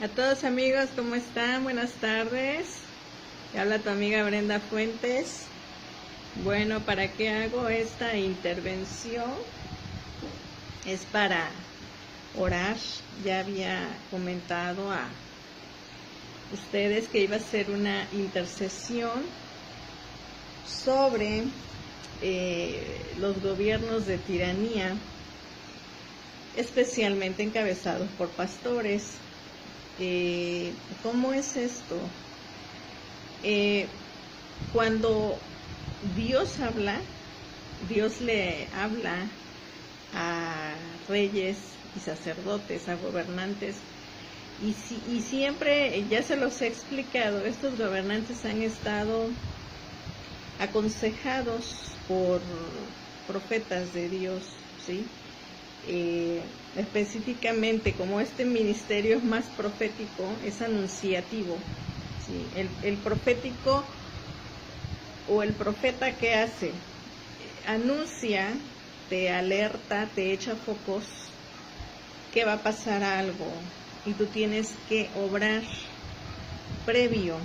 A todos amigos, ¿cómo están? Buenas tardes. Te habla tu amiga Brenda Fuentes. Bueno, ¿para qué hago esta intervención? Es para orar. Ya había comentado a ustedes que iba a ser una intercesión sobre los gobiernos de tiranía, especialmente encabezados por pastores. ¿Cómo es esto? Cuando Dios habla, Dios le habla a reyes y sacerdotes, a gobernantes, y siempre, ya se los he explicado, estos gobernantes han estado aconsejados por profetas de Dios, ¿sí? Específicamente, como este ministerio es más profético, es anunciativo, ¿sí? El profético o el profeta, ¿qué hace? Anuncia, te alerta, te echa focos que va a pasar algo y tú tienes que obrar previo,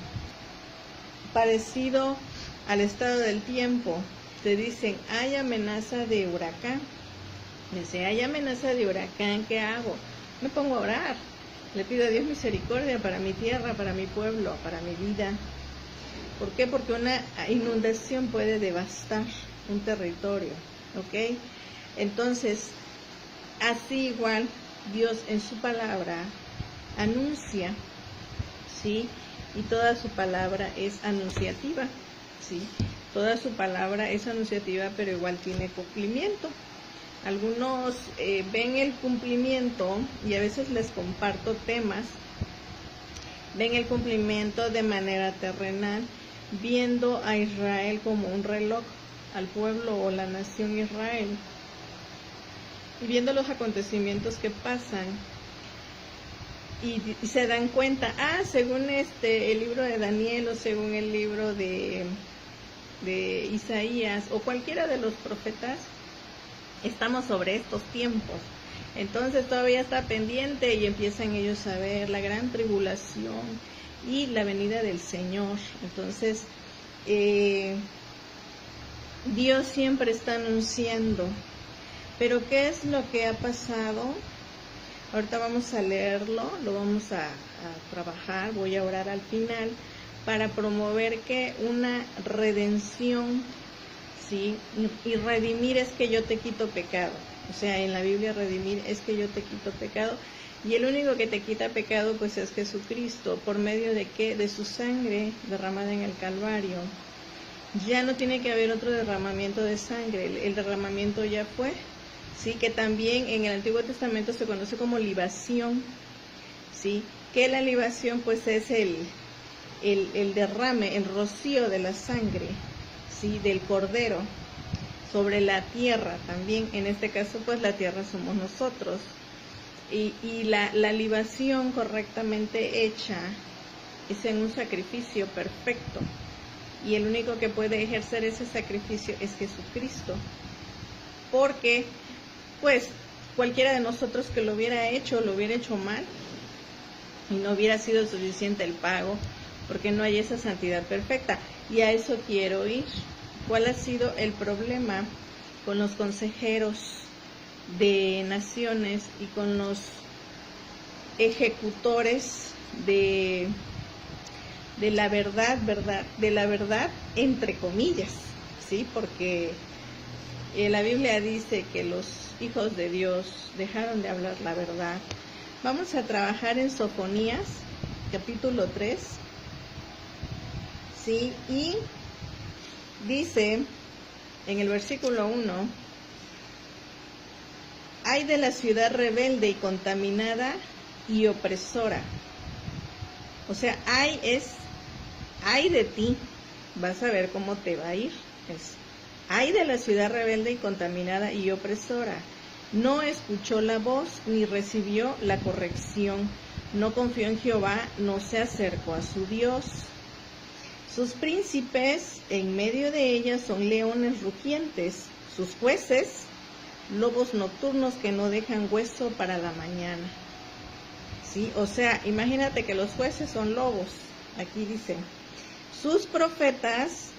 parecido al estado del tiempo. Te dicen, hay amenaza de huracán. Dice, hay amenaza de huracán, ¿qué hago? Me pongo a orar, le pido a Dios misericordia para mi tierra, para mi pueblo, para mi vida. ¿Por qué? Porque una inundación puede devastar un territorio, ¿ok? Entonces, así igual, Dios en su palabra anuncia, ¿sí? Y toda su palabra es anunciativa, ¿sí? Toda su palabra es anunciativa, pero igual tiene cumplimiento. Algunos ven el cumplimiento, y a veces les comparto temas, ven el cumplimiento de manera terrenal, viendo a Israel como un reloj, al pueblo o la nación Israel, y viendo los acontecimientos que pasan, y se dan cuenta, según el libro de Daniel, o según el libro de Isaías, o cualquiera de los profetas, estamos sobre estos tiempos. Entonces todavía está pendiente y empiezan ellos a ver la gran tribulación y la venida del Señor. Entonces Dios siempre está anunciando. Pero ¿qué es lo que ha pasado? Ahorita vamos a leerlo, lo vamos a trabajar, voy a orar al final para promover que una redención, ¿sí? Y redimir es que yo te quito pecado. O sea, en la Biblia redimir es que yo te quito pecado. Y el único que te quita pecado pues es Jesucristo. ¿Por medio de qué? De su sangre derramada en el Calvario. Ya no tiene que haber otro derramamiento de sangre. El derramamiento ya fue. Sí, que también en el Antiguo Testamento se conoce como libación. Sí, que la libación pues es el derrame, el rocío de la sangre, ¿sí? Del cordero sobre la tierra también. En este caso pues la tierra somos nosotros, y la libación correctamente hecha es en un sacrificio perfecto, y el único que puede ejercer ese sacrificio es Jesucristo, porque pues cualquiera de nosotros que lo hubiera hecho mal, y no hubiera sido suficiente el pago, porque no hay esa santidad perfecta. Y a eso quiero ir. ¿Cuál ha sido el problema con los consejeros de naciones y con los ejecutores de la verdad, de la verdad entre comillas, ¿sí? Porque la Biblia dice que los hijos de Dios dejaron de hablar la verdad. Vamos a trabajar en Sofonías, capítulo 3, ¿sí? Y dice en el versículo 1, ay de la ciudad rebelde y contaminada y opresora. O sea, ay de ti, vas a ver cómo te va a ir. Ay de la ciudad rebelde y contaminada y opresora. No escuchó la voz ni recibió la corrección. No confió en Jehová, no se acercó a su Dios. Sus príncipes en medio de ella son leones rugientes, sus jueces lobos nocturnos que no dejan hueso para la mañana. ¿sí? O sea, imagínate que los jueces son lobos. Aquí dice, sus profetas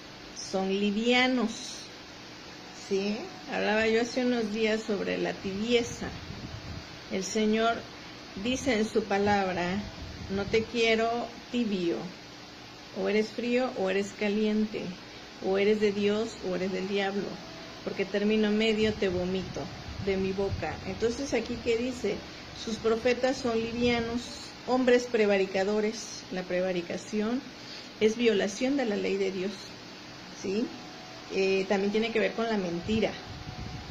son livianos, ¿sí? Hablaba yo hace unos días sobre la tibieza. El Señor dice en su palabra, no te quiero tibio, o eres frío o eres caliente, o eres de Dios o eres del diablo, porque término medio te vomito de mi boca. Entonces aquí que dice, sus profetas son livianos, hombres prevaricadores. La prevaricación es violación de la ley de Dios, ¿sí? También tiene que ver con la mentira,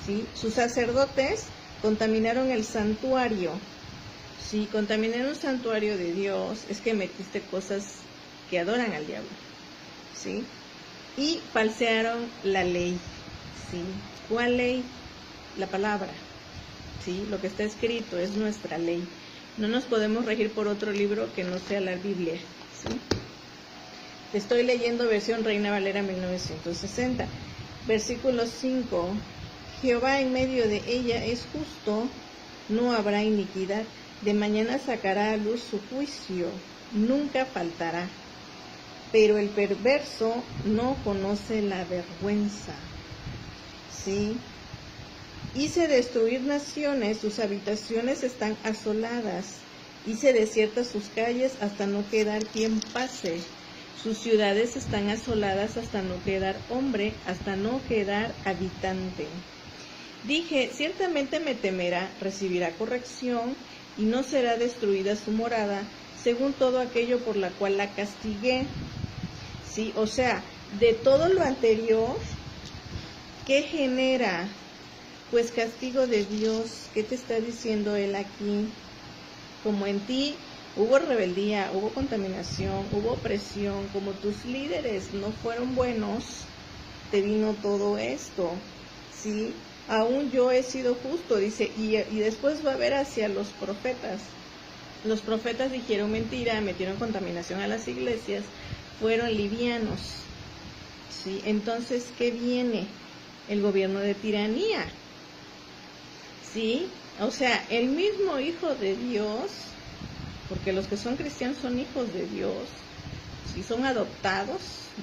¿sí? Sus sacerdotes contaminaron el santuario. Si contaminar un santuario de Dios, es que metiste cosas que adoran al diablo, ¿sí? Y falsearon la ley, ¿sí? ¿Cuál ley? La palabra, ¿sí? Lo que está escrito es nuestra ley. No nos podemos regir por otro libro que no sea la Biblia, ¿sí? Estoy leyendo versión Reina Valera 1960. Versículo 5. Jehová en medio de ella es justo, no habrá iniquidad. De mañana sacará a luz su juicio, nunca faltará. Pero el perverso no conoce la vergüenza, ¿sí? Hice destruir naciones, sus habitaciones están asoladas. Hice desiertas sus calles hasta no quedar quien pase. Sus ciudades están asoladas hasta no quedar hombre, hasta no quedar habitante. Dije, ciertamente me temerá, recibirá corrección, y no será destruida su morada, según todo aquello por la cual la castigué. Sí, o sea, de todo lo anterior, ¿qué genera? Pues castigo de Dios. ¿Qué te está diciendo él aquí? Como en ti hubo rebeldía, hubo contaminación, hubo opresión, como tus líderes no fueron buenos, te vino todo esto, ¿sí? Aún yo he sido justo, dice, y después va a haber hacia los profetas. Los profetas dijeron mentira, metieron contaminación a las iglesias, fueron livianos, ¿sí? Entonces, ¿qué viene? El gobierno de tiranía, ¿sí? O sea, el mismo Hijo de Dios, porque los que son cristianos son hijos de Dios, ¿sí? Son adoptados,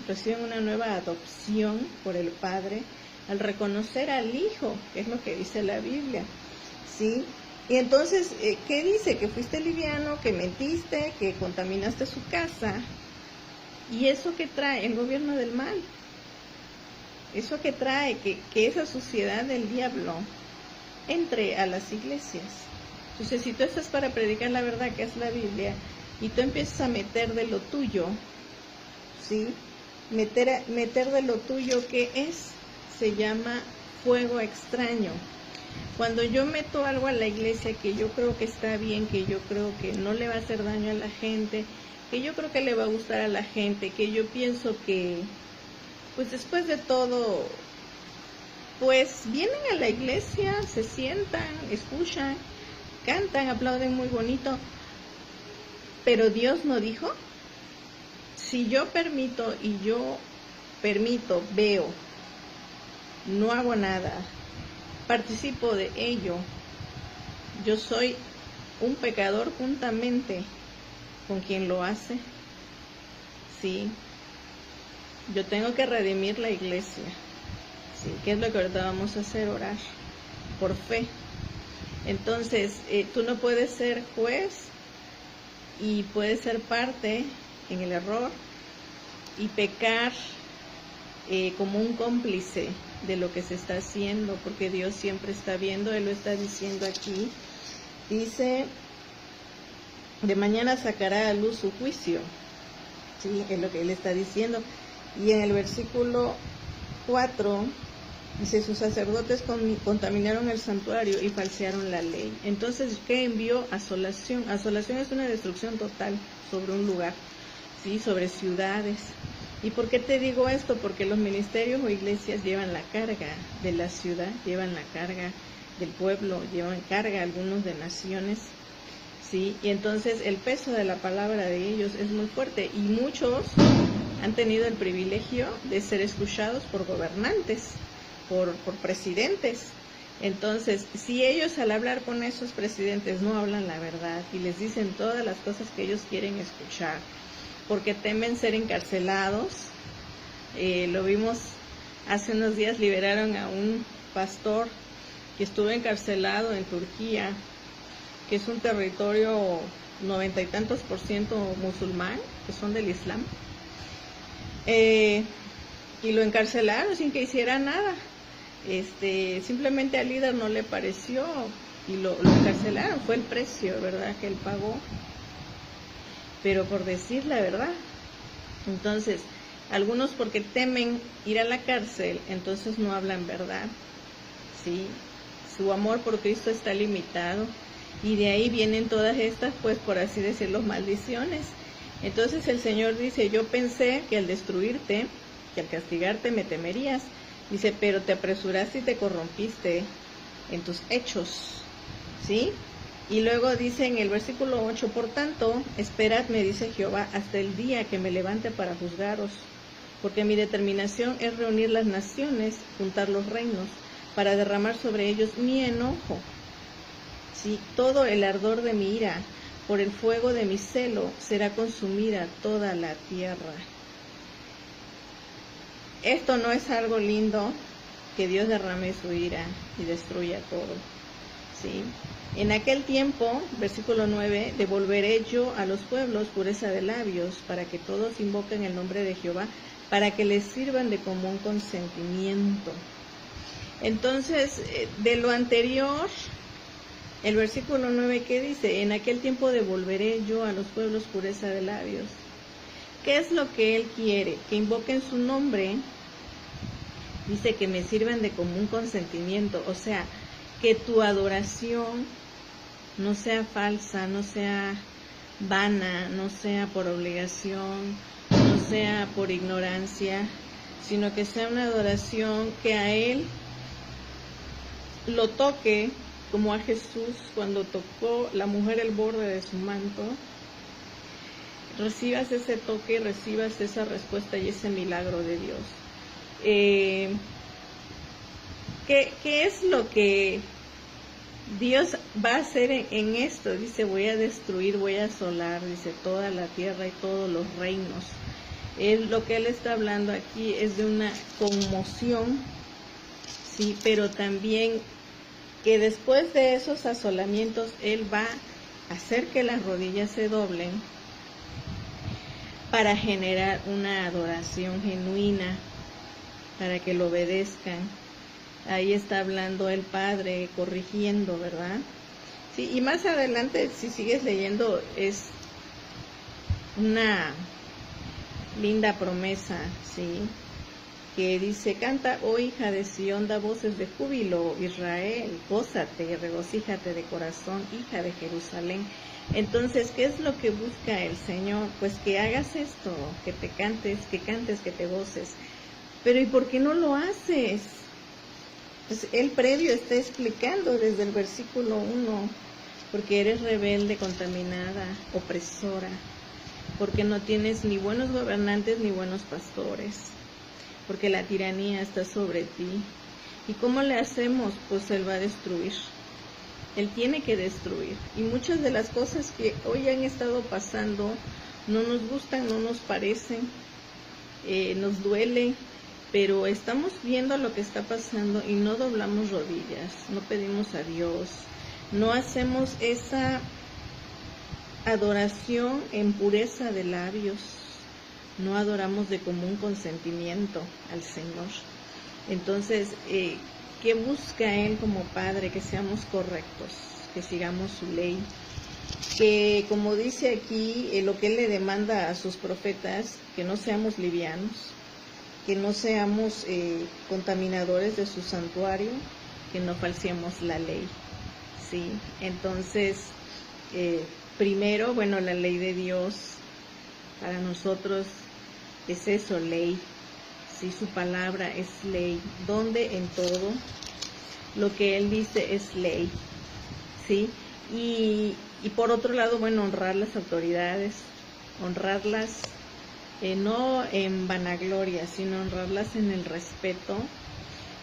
reciben una nueva adopción por el Padre, al reconocer al Hijo, que es lo que dice la Biblia, ¿sí? Y entonces, ¿qué dice? Que fuiste liviano, que mentiste, que contaminaste su casa. ¿Y eso qué trae? El gobierno del mal. Eso que trae, que esa suciedad del diablo entre a las iglesias. Entonces, si tú estás para predicar la verdad, que es la Biblia, y tú empiezas a meter de lo tuyo, ¿sí? Meter de lo tuyo, ¿qué es? Se llama fuego extraño. Cuando yo meto algo a la iglesia que yo creo que está bien, que yo creo que no le va a hacer daño a la gente, que yo creo que le va a gustar a la gente, que yo pienso que, pues después de todo, pues vienen a la iglesia, se sientan, escuchan, cantan, aplauden muy bonito, pero Dios no dijo. Si yo permito veo, no hago nada, participo de ello, yo soy un pecador juntamente con quien lo hace, ¿sí? Yo tengo que redimir la iglesia, ¿sí? ¿Qué es lo que ahorita vamos a hacer? Orar por fe. Entonces, tú no puedes ser juez y puedes ser parte en el error y pecar como un cómplice de lo que se está haciendo, porque Dios siempre está viendo. Él lo está diciendo aquí. Dice, de mañana sacará a luz su juicio, ¿sí? Es lo que Él está diciendo. Y en el versículo 4 dice, sus sacerdotes contaminaron el santuario y falsearon la ley. Entonces, ¿qué envió? Asolación. Asolación es una destrucción total sobre un lugar, ¿sí? Sobre ciudades. ¿Y por qué te digo esto? Porque los ministerios o iglesias llevan la carga de la ciudad, llevan la carga del pueblo, llevan carga algunos de naciones, ¿sí? Y entonces el peso de la palabra de ellos es muy fuerte, y muchos han tenido el privilegio de ser escuchados por gobernantes, por presidentes, Entonces, si ellos al hablar con esos presidentes no hablan la verdad y les dicen todas las cosas que ellos quieren escuchar, porque temen ser encarcelados, lo vimos hace unos días, liberaron a un pastor que estuvo encarcelado en Turquía, que es un territorio 90 y tantos % musulmán, que son del Islam, y lo encarcelaron sin que hiciera nada. Simplemente al líder no le pareció y lo encarcelaron, fue el precio, ¿verdad?, que él pagó, pero por decir la verdad. Entonces, algunos porque temen ir a la cárcel, entonces no hablan verdad, ¿sí? Su amor por Cristo está limitado, y de ahí vienen todas estas, pues por así decirlo, maldiciones. Entonces el Señor dice: yo pensé que al destruirte, que al castigarte me temerías, dice, pero te apresuraste y te corrompiste en tus hechos, ¿sí? Y luego dice en el versículo 8, por tanto, esperad, me dice Jehová, hasta el día que me levante para juzgaros, porque mi determinación es reunir las naciones, juntar los reinos, para derramar sobre ellos mi enojo, ¿sí? Todo el ardor de mi ira, por el fuego de mi celo, será consumida toda la tierra. Esto no es algo lindo, que Dios derrame su ira y destruya todo, ¿sí? En aquel tiempo, versículo 9, devolveré yo a los pueblos pureza de labios, para que todos invoquen el nombre de Jehová, para que les sirvan de común consentimiento. Entonces, de lo anterior, el versículo 9, ¿qué dice? En aquel tiempo devolveré yo a los pueblos pureza de labios. ¿Qué es lo que Él quiere? Que invoquen su nombre. Dice que me sirvan de común consentimiento, o sea, que tu adoración no sea falsa, no sea vana, no sea por obligación, no sea por ignorancia, sino que sea una adoración que a Él lo toque, como a Jesús cuando tocó la mujer el borde de su manto. Recibas ese toque, recibas esa respuesta y ese milagro de Dios. ¿Qué es lo que Dios va a hacer en esto? Dice, voy a destruir, voy a asolar, dice, toda la tierra y todos los reinos. Lo que Él está hablando aquí es de una conmoción, sí, pero también que después de esos asolamientos Él va a hacer que las rodillas se doblen para generar una adoración genuina, para que lo obedezcan. Ahí está hablando el Padre, corrigiendo, ¿verdad? Sí, y más adelante, si sigues leyendo, es una linda promesa, ¿sí? Que dice, canta, oh hija de Sión, da voces de júbilo, Israel, gózate y regocíjate de corazón, hija de Jerusalén. Entonces, ¿qué es lo que busca el Señor? Pues que hagas esto, que te cantes, que te goces. Pero ¿y por qué no lo haces? Pues el previo está explicando desde el versículo 1, porque eres rebelde, contaminada, opresora, porque no tienes ni buenos gobernantes ni buenos pastores, porque la tiranía está sobre ti. ¿Y cómo le hacemos? Pues Él va a destruir. Él tiene que destruir. Y muchas de las cosas que hoy han estado pasando no nos gustan, no nos parecen, nos duele, pero estamos viendo lo que está pasando y no doblamos rodillas, no pedimos a Dios, no hacemos esa adoración en pureza de labios, no adoramos de común consentimiento al Señor. Entonces, ¿qué busca Él como Padre? Que seamos correctos, que sigamos su ley, que como dice aquí, lo que Él le demanda a sus profetas, que no seamos livianos, que no seamos contaminadores de su santuario, que no falseemos la ley, ¿sí? Entonces, primero, bueno, la ley de Dios para nosotros es eso, ley, ¿sí? Su palabra es ley, donde en todo lo que Él dice es ley, ¿sí? Y por otro lado, bueno, honrar las autoridades, honrarlas, no en vanagloria, sino honrarlas en el respeto,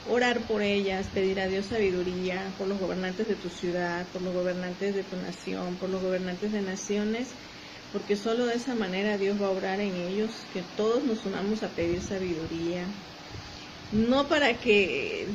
orar por ellas, pedir a Dios sabiduría, por los gobernantes de tu ciudad, por los gobernantes de tu nación, por los gobernantes de naciones, porque solo de esa manera Dios va a obrar en ellos, que todos nos unamos a pedir sabiduría, no para que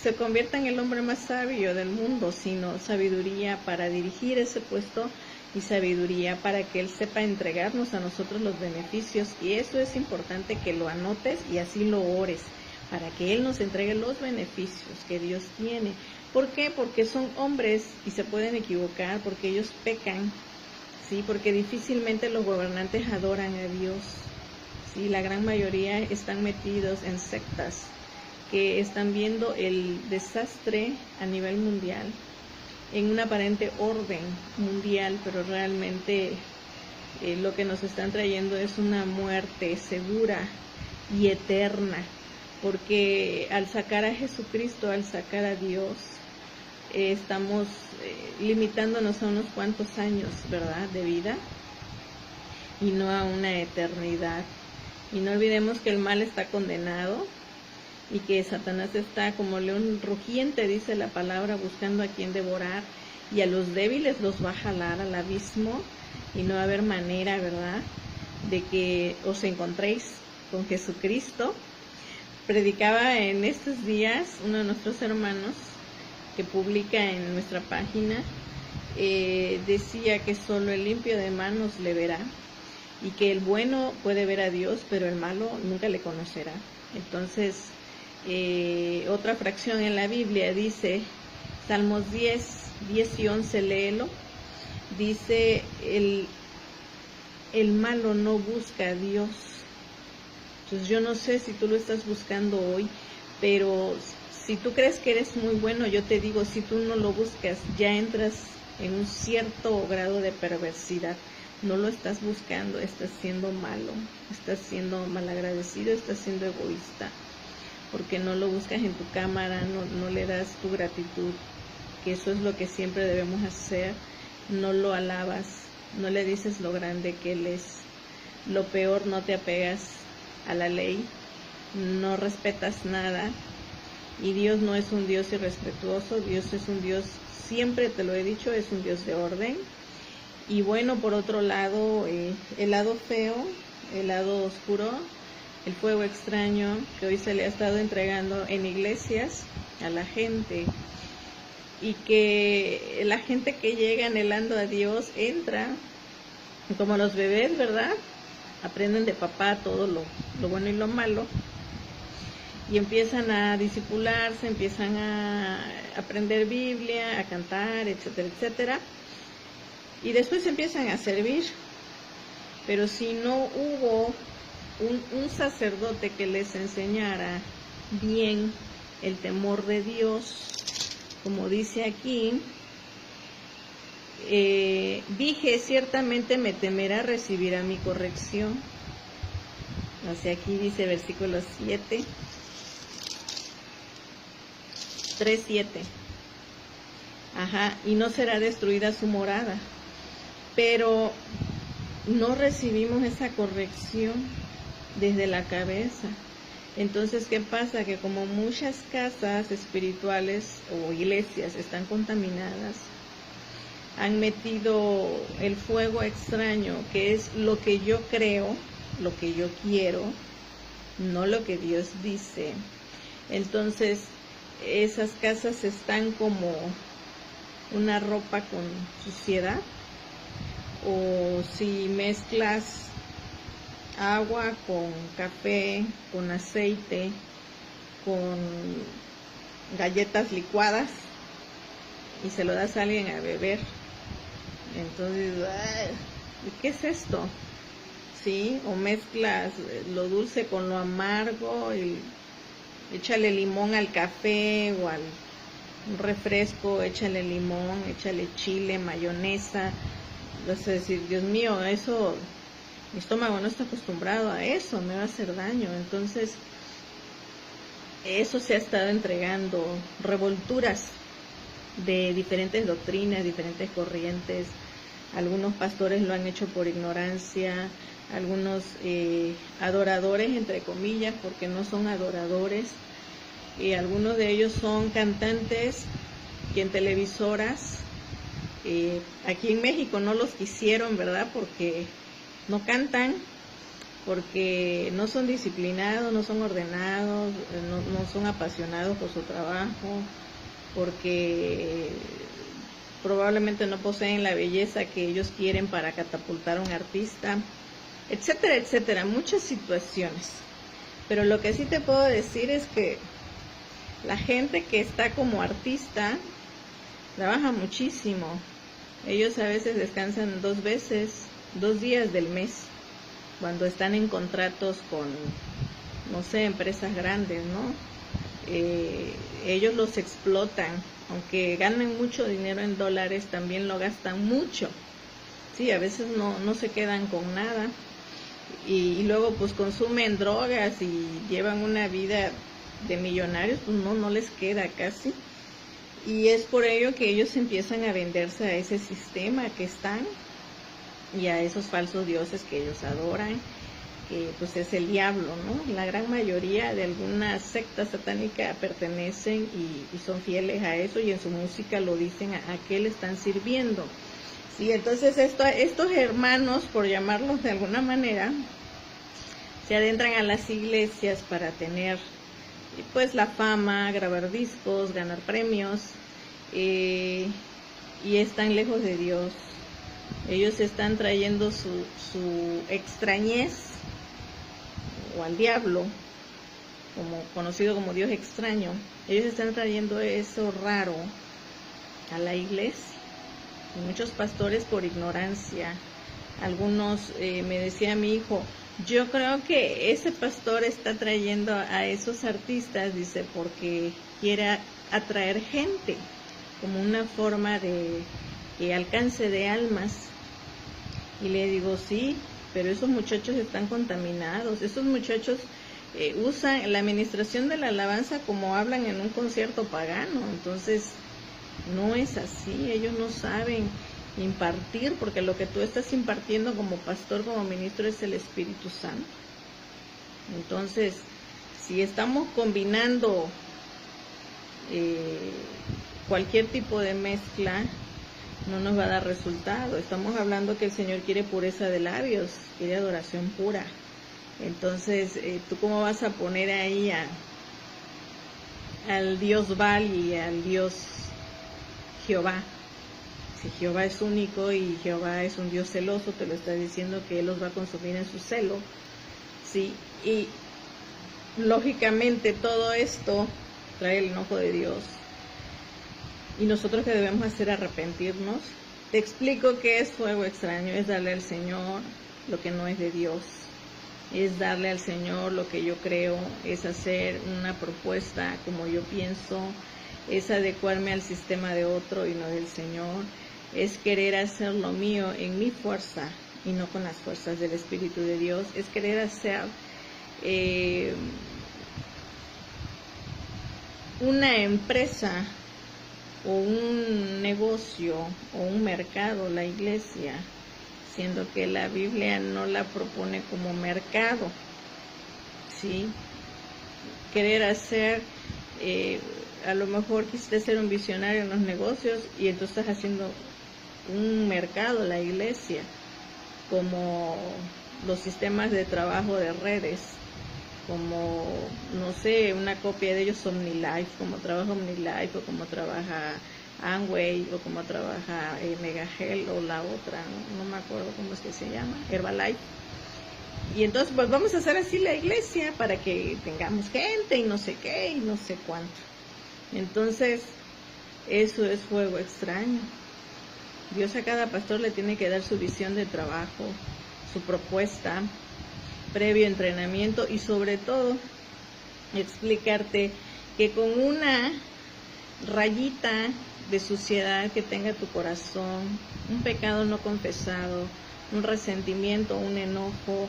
se convierta en el hombre más sabio del mundo, sino sabiduría para dirigir ese puesto y sabiduría para que Él sepa entregarnos a nosotros los beneficios, y eso es importante que lo anotes y así lo ores, para que Él nos entregue los beneficios que Dios tiene. ¿Por qué? Porque son hombres y se pueden equivocar, porque ellos pecan, ¿sí? Porque difícilmente los gobernantes adoran a Dios. Sí, la gran mayoría están metidos en sectas que están viendo el desastre a nivel mundial en un aparente orden mundial, pero realmente lo que nos están trayendo es una muerte segura y eterna, porque al sacar a Jesucristo, al sacar a Dios, estamos limitándonos a unos cuantos años, ¿verdad?, de vida, y no a una eternidad. Y no olvidemos que el mal está condenado y que Satanás está como león rugiente, dice la palabra, buscando a quien devorar, y a los débiles los va a jalar al abismo, y no va a haber manera, ¿verdad?, de que os encontréis con Jesucristo. Predicaba en estos días uno de nuestros hermanos que publica en nuestra página, decía que solo el limpio de manos le verá, y que el bueno puede ver a Dios, pero el malo nunca le conocerá. Entonces, otra fracción en la Biblia dice, Salmos 10 y 11, léelo, dice, el malo no busca a Dios. Entonces yo no sé si tú lo estás buscando hoy, pero si tú crees que eres muy bueno, yo te digo, si tú no lo buscas, ya entras en un cierto grado de perversidad. No lo estás buscando, estás siendo malo, estás siendo malagradecido, estás siendo egoísta, porque no lo buscas en tu cámara, no le das tu gratitud, que eso es lo que siempre debemos hacer. No lo alabas, no le dices lo grande que Él es. Lo peor, no te apegas a la ley, no respetas nada, y Dios no es un Dios irrespetuoso. Dios es un Dios, siempre te lo he dicho, es un Dios de orden. Y bueno, por otro lado, el lado feo, el lado oscuro, el fuego extraño que hoy se le ha estado entregando en iglesias a la gente, y que la gente que llega anhelando a Dios entra como los bebés, ¿verdad? Aprenden de papá todo lo bueno y lo malo, y empiezan a discipularse, empiezan a aprender Biblia, a cantar, etcétera, etcétera. Y después empiezan a servir, pero si no hubo un sacerdote que les enseñara bien el temor de Dios, como dice aquí, dije, ciertamente me temerá, recibirá mi corrección. Hacia aquí dice versículo 7, 3:7. Ajá, y no será destruida su morada. Pero no recibimos esa corrección desde la cabeza. Entonces, ¿qué pasa? Que como muchas casas espirituales o iglesias están contaminadas, han metido el fuego extraño, que es lo que yo creo, lo que yo quiero, no lo que Dios dice. Entonces, esas casas están como una ropa con suciedad. O si mezclas agua con café, con aceite, con galletas licuadas y se lo das a alguien a beber, entonces, ¿qué es esto? ¿Sí? O mezclas lo dulce con lo amargo y échale limón al café o al refresco, échale limón, échale chile, mayonesa. Vas a decir, Dios mío, eso, mi estómago no está acostumbrado a eso, me va a hacer daño. Entonces, eso se ha estado entregando, revolturas de diferentes doctrinas, diferentes corrientes. Algunos pastores lo han hecho por ignorancia, algunos adoradores, entre comillas, porque no son adoradores, y algunos de ellos son cantantes que en televisoras, aquí en México no los quisieron, ¿verdad? Porque no cantan, porque no son disciplinados, no son ordenados, no son apasionados por su trabajo, porque probablemente no poseen la belleza que ellos quieren para catapultar a un artista, etcétera, etcétera, muchas situaciones. Pero lo que sí te puedo decir es que la gente que está como artista trabaja muchísimo. Ellos a veces descansan 2 veces, 2 días del mes, cuando están en contratos con, no sé, empresas grandes, ¿no? Ellos los explotan, aunque ganen mucho dinero en dólares, también lo gastan mucho. Sí, a veces no se quedan con nada. Y luego pues consumen drogas y llevan una vida de millonarios, pues no les queda casi. Y es por ello que ellos empiezan a venderse a ese sistema que están y a esos falsos dioses que ellos adoran, que pues es el diablo, ¿no? La gran mayoría de alguna secta satánica pertenecen y son fieles a eso, y en su música lo dicen a qué le están sirviendo. Sí, entonces estos hermanos, por llamarlos de alguna manera, se adentran a las iglesias para tener pues la fama, grabar discos, ganar premios, y están lejos de Dios. Ellos están trayendo su extrañez, o al diablo, como conocido como Dios extraño. Ellos están trayendo eso raro a la iglesia. Y muchos pastores por ignorancia. Algunos, me decía mi hijo, yo creo que ese pastor está trayendo a esos artistas, dice, porque quiere atraer gente, como una forma de alcance de almas. Y le digo, sí, pero esos muchachos están contaminados. Esos muchachos usan la administración de la alabanza como hablan en un concierto pagano. Entonces no es así. Ellos no saben impartir, porque lo que tú estás impartiendo como pastor, como ministro, es el Espíritu Santo. Entonces, si estamos combinando cualquier tipo de mezcla, no nos va a dar resultado. Estamos hablando que el Señor quiere pureza de labios, quiere adoración pura. Entonces, ¿tú cómo vas a poner ahí al Dios Baal y al Dios Jehová? Si Jehová es único y Jehová es un Dios celoso, te lo está diciendo que Él los va a consumir en su celo, ¿sí? Y lógicamente todo esto trae el enojo de Dios. Y nosotros, ¿qué debemos hacer? Arrepentirnos. Te explico qué es fuego extraño. Es darle al Señor lo que no es de Dios. Es darle al Señor lo que yo creo. Es hacer una propuesta como yo pienso. Es adecuarme al sistema de otro y no del Señor. Es querer hacer lo mío en mi fuerza y no con las fuerzas del Espíritu de Dios. Es querer hacer una empresa o un negocio o un mercado, la iglesia, siendo que la Biblia no la propone como mercado, ¿sí? Querer hacer, a lo mejor quisiste ser un visionario en los negocios y entonces estás haciendo un mercado, la iglesia, como los sistemas de trabajo de redes, como, no sé, una copia de ellos, OmniLife, como trabaja OmniLife, o como trabaja Amway, o como trabaja Megahel, o la otra, no me acuerdo cómo es que se llama, Herbalife. Y entonces pues vamos a hacer así la iglesia para que tengamos gente y no sé qué y no sé cuánto. Entonces eso es fuego extraño. Dios a cada pastor le tiene que dar su visión de trabajo, su propuesta, previo entrenamiento, y sobre todo explicarte que con una rayita de suciedad que tenga tu corazón, un pecado no confesado, un resentimiento, un enojo,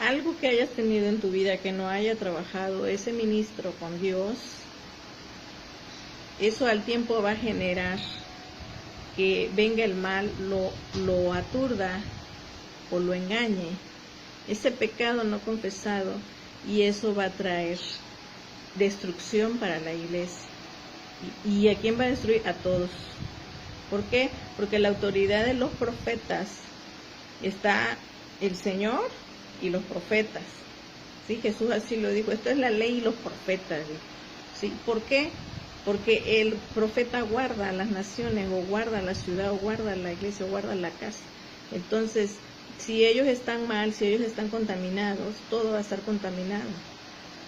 algo que hayas tenido en tu vida que no haya trabajado ese ministro con Dios, eso al tiempo va a generar que venga el mal, lo aturda o lo engañe, ese pecado no confesado, y eso va a traer destrucción para la iglesia. ¿Y a quién va a destruir? A todos. ¿Por qué? Porque la autoridad de los profetas está el Señor y los profetas. ¿Sí? Jesús así lo dijo, esto es la ley y los profetas. ¿Sí? ¿Por qué? Porque el profeta guarda a las naciones, o guarda la ciudad, o guarda la iglesia, o guarda la casa. Entonces, si ellos están mal, si ellos están contaminados, todo va a estar contaminado.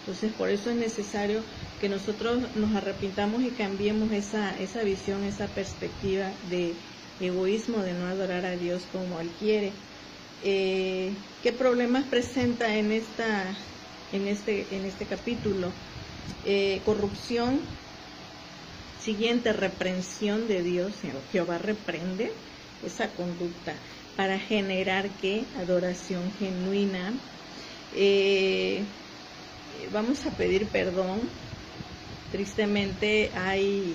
Entonces, por eso es necesario que nosotros nos arrepintamos y cambiemos esa visión, esa perspectiva de egoísmo, de no adorar a Dios como Él quiere. ¿Qué problemas presenta en este capítulo? Corrupción. Siguiente, reprensión de Dios. Jehová reprende esa conducta para generar ¿qué? Adoración genuina. Vamos a pedir perdón. Tristemente hay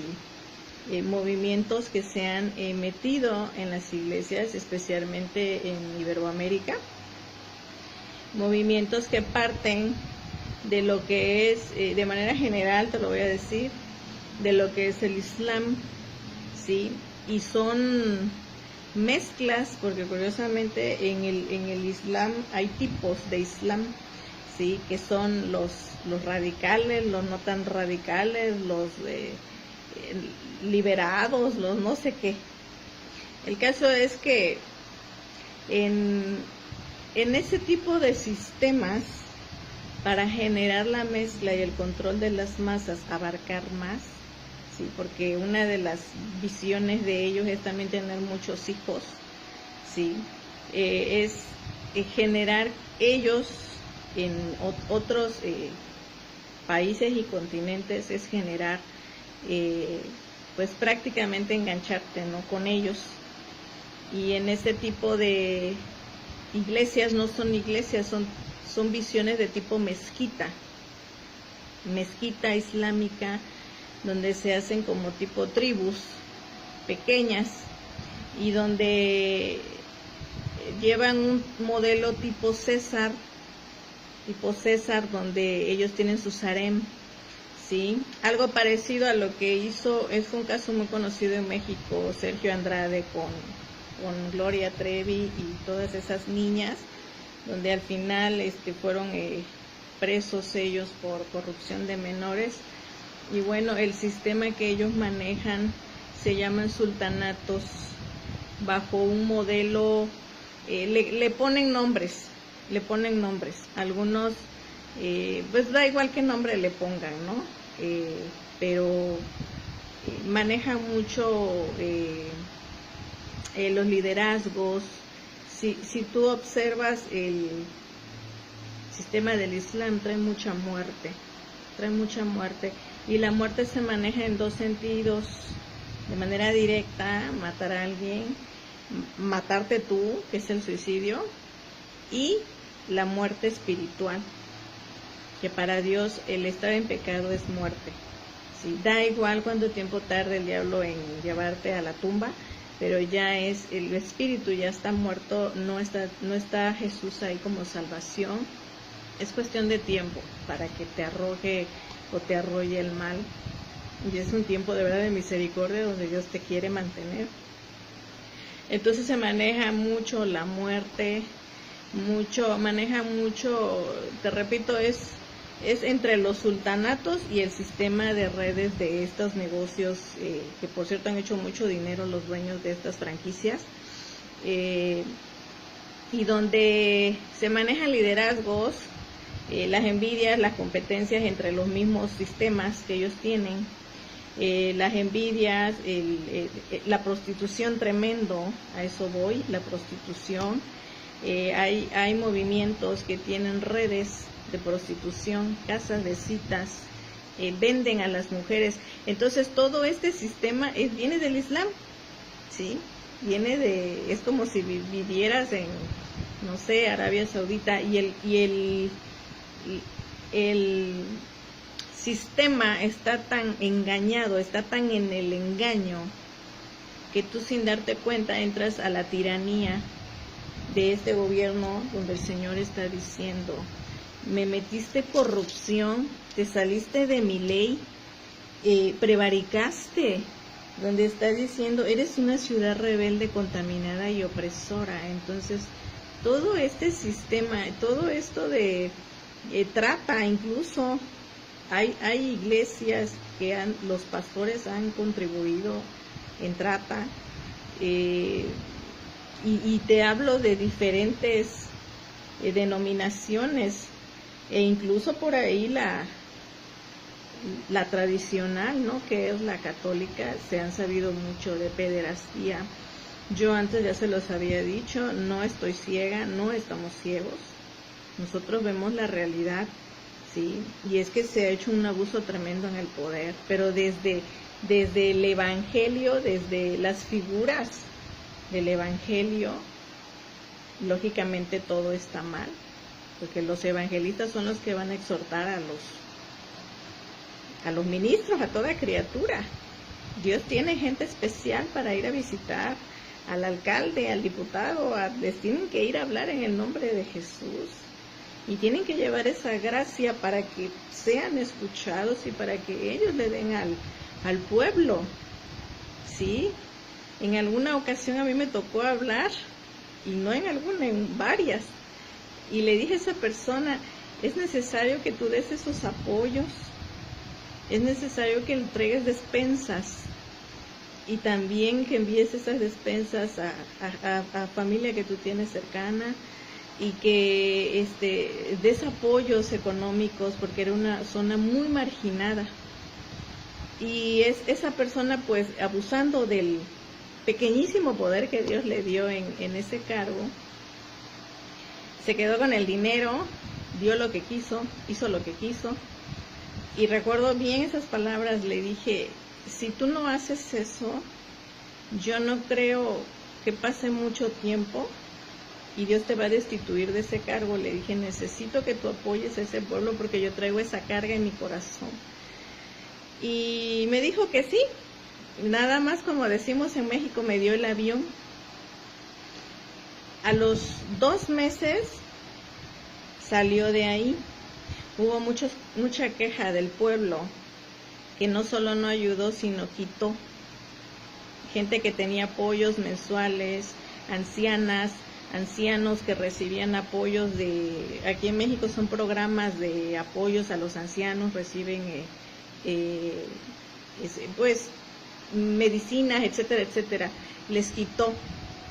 movimientos que se han metido en las iglesias, especialmente en Iberoamérica. Movimientos que parten de lo que es, de manera general, te lo voy a decir, de lo que es el Islam, ¿sí? Y son mezclas, porque curiosamente en el Islam hay tipos de Islam, ¿sí? Que son los radicales, los no tan radicales, los liberados, los no sé qué. El caso es que en ese tipo de sistemas, para generar la mezcla y el control de las masas, abarcar más, sí, porque una de las visiones de ellos es también tener muchos hijos, sí, es generar ellos en otros países y continentes, es generar pues prácticamente engancharte, ¿no?, con ellos. Y en ese tipo de iglesias no son iglesias, son visiones de tipo mezquita islámica, donde se hacen como tipo tribus pequeñas y donde llevan un modelo tipo César, donde ellos tienen sus harem, ¿sí? Algo parecido a lo que hizo, es un caso muy conocido en México, Sergio Andrade con Gloria Trevi y todas esas niñas, donde al final fueron presos ellos por corrupción de menores. Y bueno, el sistema que ellos manejan se llaman sultanatos, bajo un modelo, le ponen nombres, algunos, pues da igual qué nombre le pongan, ¿no? Pero manejan mucho los liderazgos. Si tú observas el sistema del Islam, trae mucha muerte, y la muerte se maneja en dos sentidos: de manera directa, matar a alguien, matarte tú, que es el suicidio, y la muerte espiritual, que para Dios el estar en pecado es muerte, ¿sí? Da igual cuánto tiempo tarde el diablo en llevarte a la tumba, pero ya es el espíritu, ya está muerto, no está Jesús ahí como salvación. Es cuestión de tiempo para que te arroje o te arrolle el mal, y es un tiempo de verdad de misericordia donde Dios te quiere mantener. Entonces se maneja mucho la muerte, maneja mucho, te repito, es entre los sultanatos y el sistema de redes de estos negocios, que por cierto han hecho mucho dinero los dueños de estas franquicias, y donde se manejan liderazgos, las envidias, las competencias entre los mismos sistemas que ellos tienen, las envidias, la prostitución, tremendo, a eso voy, la prostitución. Hay movimientos que tienen redes de prostitución, casas de citas, venden a las mujeres. Entonces todo este sistema viene del Islam, ¿sí? Es como si vivieras en, no sé, Arabia Saudita, y el sistema está tan engañado, está tan en el engaño, que tú sin darte cuenta entras a la tiranía de este gobierno, donde el Señor está diciendo: me metiste corrupción, te saliste de mi ley, prevaricaste, donde está diciendo, eres una ciudad rebelde, contaminada y opresora. Entonces, todo este sistema, todo esto de trata, incluso hay iglesias que los pastores han contribuido en trata, y te hablo de diferentes denominaciones, e incluso por ahí la tradicional, ¿no?, que es la católica, se han sabido mucho de pederastía. Yo antes ya se los había dicho, no estoy ciega, no estamos ciegos, nosotros vemos la realidad, ¿sí? Y es que se ha hecho un abuso tremendo en el poder, pero desde el evangelio, desde las figuras del evangelio, lógicamente todo está mal, porque los evangelistas son los que van a exhortar a los ministros, a toda criatura. Dios tiene gente especial para ir a visitar al alcalde, al diputado, les tienen que ir a hablar en el nombre de Jesús, y tienen que llevar esa gracia para que sean escuchados y para que ellos le den al pueblo, ¿sí? En alguna ocasión a mí me tocó hablar, y no en alguna, en varias, y le dije a esa persona, es necesario que tú des esos apoyos, es necesario que entregues despensas, y también que envíes esas despensas a familia que tú tienes cercana, y que des apoyos económicos, porque era una zona muy marginada. Y esa persona, pues, abusando del pequeñísimo poder que Dios le dio en ese cargo, se quedó con el dinero, dio lo que quiso, hizo lo que quiso. Y recuerdo bien esas palabras, le dije, si tú no haces eso, yo no creo que pase mucho tiempo y Dios te va a destituir de ese cargo. Le dije, necesito que tú apoyes a ese pueblo porque yo traigo esa carga en mi corazón. Y me dijo que sí, nada más, como decimos en México, me dio el avión. A los 2 meses salió de ahí. Hubo mucha queja del pueblo, que no solo no ayudó, sino quitó. Gente que tenía apoyos mensuales, ancianas, ancianos que recibían apoyos aquí en México son programas de apoyos a los ancianos, reciben pues medicinas, etcétera, etcétera. Les quitó,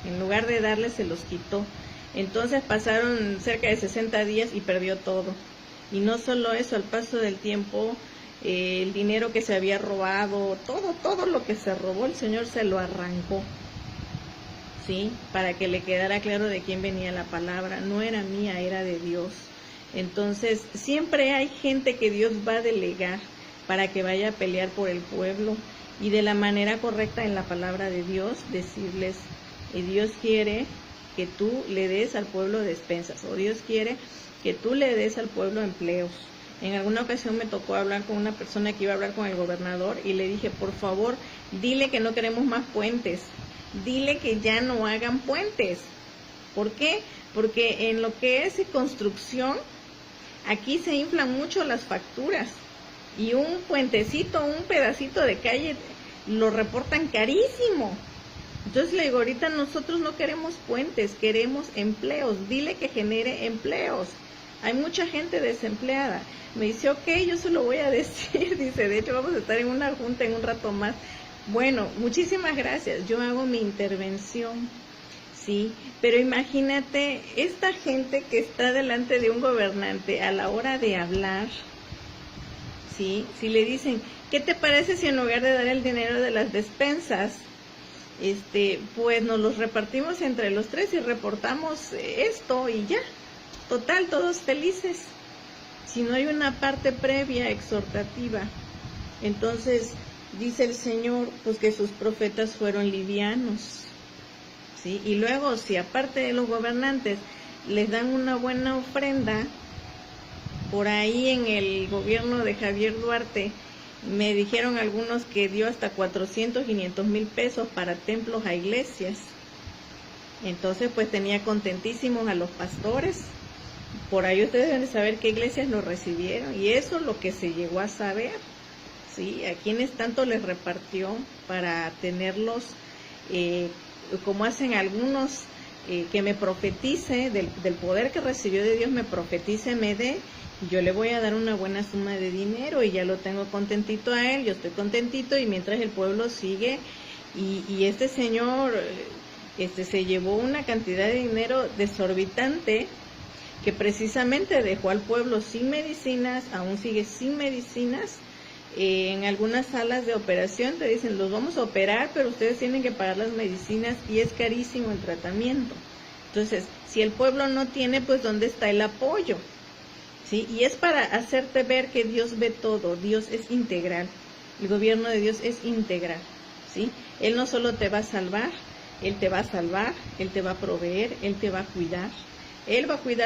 en lugar de darles se los quitó. Entonces pasaron cerca de 60 días y perdió todo. Y no solo eso, al paso del tiempo, el dinero que se había robado, todo lo que se robó, el Señor se lo arrancó, ¿sí? Para que le quedara claro de quién venía la palabra. No era mía, era de Dios. Entonces, siempre hay gente que Dios va a delegar para que vaya a pelear por el pueblo, y de la manera correcta en la palabra de Dios, decirles, Dios quiere que tú le des al pueblo despensas, o Dios quiere que tú le des al pueblo empleos. En alguna ocasión me tocó hablar con una persona que iba a hablar con el gobernador, y le dije, por favor, dile que no queremos más puentes, dile que ya no hagan puentes. ¿Por qué? Porque en lo que es construcción, aquí se inflan mucho las facturas, y un puentecito, un pedacito de calle, lo reportan carísimo. Entonces le digo, ahorita nosotros no queremos puentes, queremos empleos, dile que genere empleos. Hay mucha gente desempleada. Me dice, ok, yo se lo voy a decir. Dice, de hecho vamos a estar en una junta en un rato más. Bueno, muchísimas gracias, yo hago mi intervención, ¿sí? Pero imagínate, esta gente que está delante de un gobernante a la hora de hablar, ¿sí? Si le dicen, ¿qué te parece si en lugar de dar el dinero de las despensas, pues nos los repartimos entre los 3 y reportamos esto y ya? Total, todos felices. Si no hay una parte previa exhortativa. Entonces, dice el Señor, pues que sus profetas fueron livianos, ¿sí? Y luego, si aparte de los gobernantes les dan una buena ofrenda, por ahí en el gobierno de Javier Duarte, me dijeron algunos que dio hasta 400, 500 mil pesos para templos a iglesias. Entonces, pues tenía contentísimos a los pastores, por ahí ustedes deben de saber qué iglesias lo recibieron, y eso es lo que se llegó a saber, ¿sí? A quienes tanto les repartió para tenerlos, como hacen algunos, que me profetice del poder que recibió de Dios, me profetice, me dé, yo le voy a dar una buena suma de dinero y ya lo tengo contentito a él, yo estoy contentito, y mientras el pueblo sigue, y este señor se llevó una cantidad de dinero desorbitante, que precisamente dejó al pueblo sin medicinas, aún sigue sin medicinas. En algunas salas de operación te dicen, los vamos a operar, pero ustedes tienen que pagar las medicinas, y es carísimo el tratamiento. Entonces, si el pueblo no tiene, pues ¿dónde está el apoyo? ¿Sí? Y es para hacerte ver que Dios ve todo, Dios es integral, el gobierno de Dios es integral, ¿sí? Él no solo te va a salvar, Él te va a salvar, Él te va a proveer, Él te va a cuidar, Él va a cuidar